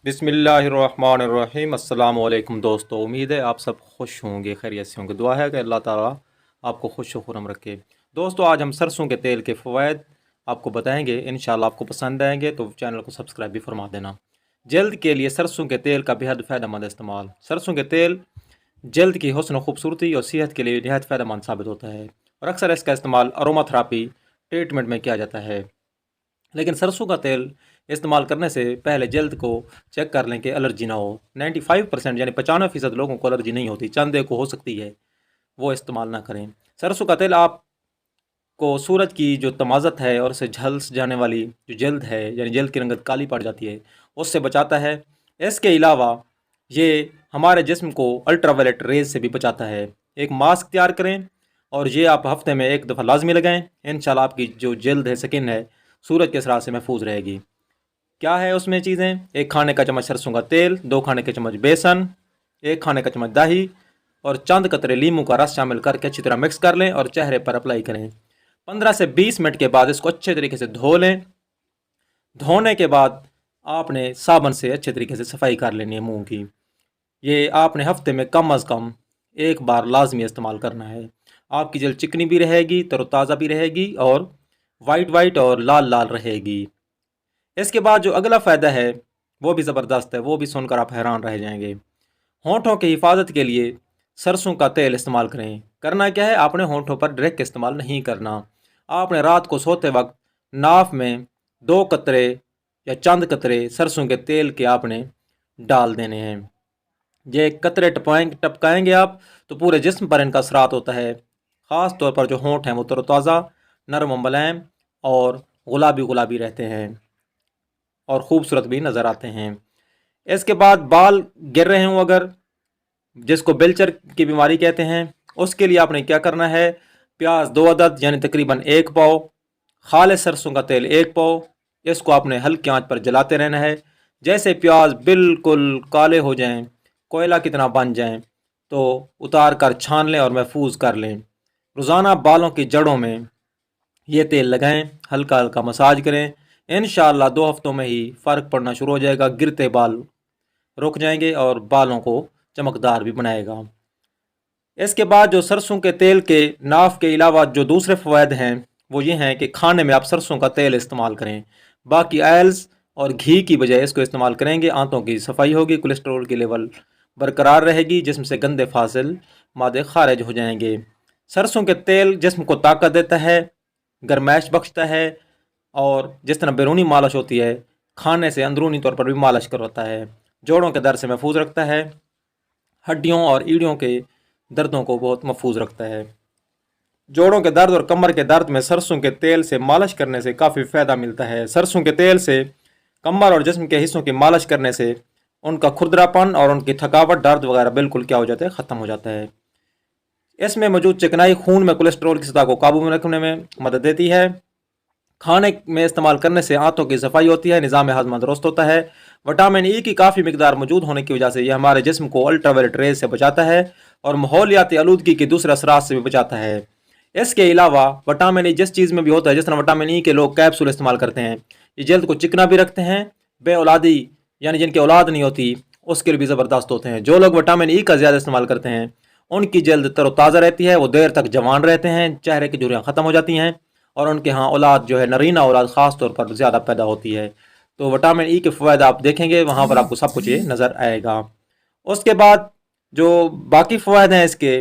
बिस्मिल्लाहिर्रहमानिर्रहीम। अस्सलाम वालेकुम दोस्तों, उम्मीद है आप सब खुश होंगे, खैरियत से होंगे। दुआ है कि अल्लाह ताला आपको खुश व खुर्रम रखे। दोस्तों, आज हम सरसों के तेल के फ़वाइद आपको बताएंगे, इंशाल्लाह आपको पसंद आएंगे, तो चैनल को सब्सक्राइब भी फरमा देना। जल्द के लिए सरसों के तेल का बेहद फ़ायदेमंद इस्तेमाल। सरसों के तेल जल्द की हुस्न व खूबसूरती और सेहत के लिए नहायत फ़ायदेमंद साबित होता है और अक्सर इसका इस्तेमाल अरोमा थेरेपी ट्रीटमेंट में किया जाता है। लेकिन सरसों का तेल इस्तेमाल करने से पहले जल्द को चेक कर लें कि एलर्जी ना हो। 95% यानी 95% लोगों को एलर्जी नहीं होती, चंद एक को हो सकती है, वो इस्तेमाल ना करें। सरसों का तेल आपको सूरज की जो तमाज़त है और उससे झलस जाने वाली जो जल्द है, यानी जल्द की रंगत काली पड़ जाती है, उससे बचाता है। इसके अलावा ये हमारे जिस्म को अल्ट्रावायलेट रेज से भी बचाता है। एक मास्क तैयार करें और ये आप हफ्ते में एक दफ़ा लाजमी लगाएं। इंशाल्लाह आपकी जो जल्द है, स्किन है, सूरज के असरात से महफूज रहेगी। क्या है उसमें चीज़ें? 1 खाने का चम्मच सरसों का तेल, 2 खाने के चम्मच बेसन, 1 खाने का चम्मच दही और चंद कतरे लीमू का रस शामिल करके अच्छी तरह मिक्स कर लें और चेहरे पर अप्लाई करें। 15 से 20 मिनट के बाद इसको अच्छे तरीके से धो लें। धोने के बाद आपने साबुन से अच्छे तरीके से सफाई कर लेनी है मुंह की। ये आपने हफ्ते में कम अज़ कम एक बार लाजमी इस्तेमाल करना है। आपकी जल्द चिकनी भी रहेगी, तरोताज़ा भी रहेगी और वाइट वाइट और लाल लाल रहेगी। इसके बाद जो अगला फ़ायदा है वो भी ज़बरदस्त है, वो भी सुनकर आप हैरान रह जाएंगे। होंठों की हिफाजत के लिए सरसों का तेल इस्तेमाल करें। करना क्या है, आपने होंठों पर डायरेक्ट इस्तेमाल नहीं करना। आपने रात को सोते वक्त नाफ में 2 कतरे या चंद कतरे सरसों के तेल के आपने डाल देने हैं। ये कतरे टपकाएंगे आप तो पूरे जिस्म पर इनका असरात होता है। ख़ास तौर पर जो होंठ हैं वो तरोताज़ा, नरम व मुलायम और गुलाबी गुलाबी रहते हैं और ख़ूबसूरत भी नज़र आते हैं। इसके बाद बाल गिर रहे हों अगर, जिसको बेलचर की बीमारी कहते हैं, उसके लिए आपने क्या करना है, प्याज 2 अदद यानी तकरीबन 1 पाव, खालिस सरसों का तेल 1 पाव, इसको आपने हल्की आंच पर जलाते रहना है। जैसे प्याज बिल्कुल काले हो जाएं, कोयला की तरह बन जाएं, तो उतार कर छान लें और महफूज कर लें। रोज़ाना बालों की जड़ों में ये तेल लगाएं, हल्का हल्का मसाज करें। इंशाअल्लाह 2 हफ्तों में ही फ़र्क पड़ना शुरू हो जाएगा, गिरते बाल रुक जाएंगे और बालों को चमकदार भी बनाएगा। इसके बाद जो सरसों के तेल के नाफ के अलावा जो दूसरे फ़वाइद हैं वो ये हैं कि खाने में आप सरसों का तेल इस्तेमाल करें। बाकी ऑयल्स और घी की बजाय इसको इस्तेमाल करेंगे, आंतों की सफाई होगी, कोलेस्ट्रॉल की लेवल बरकरार रहेगी, जिस्म से गंदे फासिल मादे खारिज हो जाएंगे। सरसों के तेल जिस्म को ताकत देता है, गर्माइश बख्शता है और जिस तरह बैरूनी मालिश होती है, खाने से अंदरूनी तौर पर भी मालिश करवाता है। जोड़ों के दर्द से महफूज रखता है, हड्डियों और एड़ियों के दर्दों को बहुत महफूज रखता है। जोड़ों के दर्द और कमर के दर्द में सरसों के तेल से मालिश करने से काफ़ी फ़ायदा मिलता है। सरसों के तेल से कमर और जिस्म के हिस्सों की मालिश करने से उनका खुरदरापन और उनकी थकावट, दर्द वगैरह बिल्कुल क्या हो जाता है, ख़त्म हो जाता है। इसमें मौजूद चिकनाई खून में कोलेस्ट्रॉल की सतह को काबू में रखने में मदद देती है। खाने में इस्तेमाल करने से आंतों की सफाई होती है, निज़ाम हाज़मा दुरुस्त होता है। विटामिन ई की काफ़ी मिकदार मौजूद होने की वजह से यह हमारे जिस्म को अल्ट्रावायलेट रेज से बचाता है और माहौलियाती आलूदगी के दूसरे असरात से भी बचाता है। इसके अलावा विटामिन ई जिस चीज़ में भी होता है, जिस तरह विटामिन ई के लोग कैप्सूल इस्तेमाल करते हैं, ये जल्द को चिकना भी रखते हैं। बे औलादी यानी जिनकी औलाद नहीं होती उसके लिए भी ज़बरदस्त होते हैं। जो लोग विटामिन ई का ज़्यादा इस्तेमाल करते हैं उनकी जल्द तरोताज़ा रहती है, वो देर तक जवान रहते हैं, चेहरे की झुर्रियाँ ख़त्म हो जाती हैं और उनके यहाँ औलाद जो है, नरीना औलाद ख़ास तौर पर ज़्यादा पैदा होती है। तो विटामिन ई के फ़वाइद आप देखेंगे वहाँ पर आपको सब कुछ ये नज़र आएगा। उसके बाद जो बाकी फ़वाइद हैं इसके,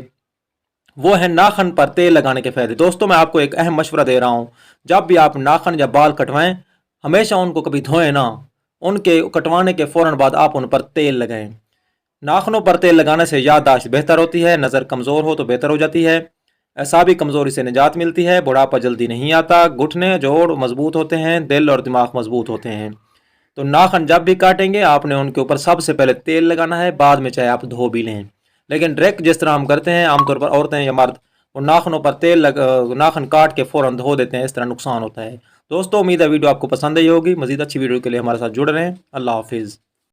वो है नाखन पर तेल लगाने के फ़ायदे। दोस्तों, मैं आपको एक अहम मशवरा दे रहा हूँ, जब भी आप नाखन या बाल कटवाएं, हमेशा उनको कभी धोएं ना, उनके कटवाने के फ़ौरन बाद आप उन पर तेल लगाएं। नाखनों पर तेल लगाने से याददाश्त बेहतर होती है, नज़र कमज़ोर हो तो बेहतर हो जाती है, असाबी कमज़ोरी से निजात मिलती है, बुढ़ापा जल्दी नहीं आता, घुटने जोड़ मजबूत होते हैं, दिल और दिमाग मजबूत होते हैं। तो नाखन जब भी काटेंगे आपने उनके ऊपर सबसे पहले तेल लगाना है, बाद में चाहे आप धो भी लें। लेकिन डायरेक्ट जिस तरह हम करते हैं आमतौर पर औरतें या मर्द, वो नाखनों पर नाखन काट के फ़ौरन धो देते हैं, इस तरह नुकसान होता है। दोस्तों, उम्मीद है वीडियो आपको पसंद आई होगी। मज़ीद अच्छी वीडियो के लिए हमारे साथ जुड़ रहें। अल्लाह हाफिज़।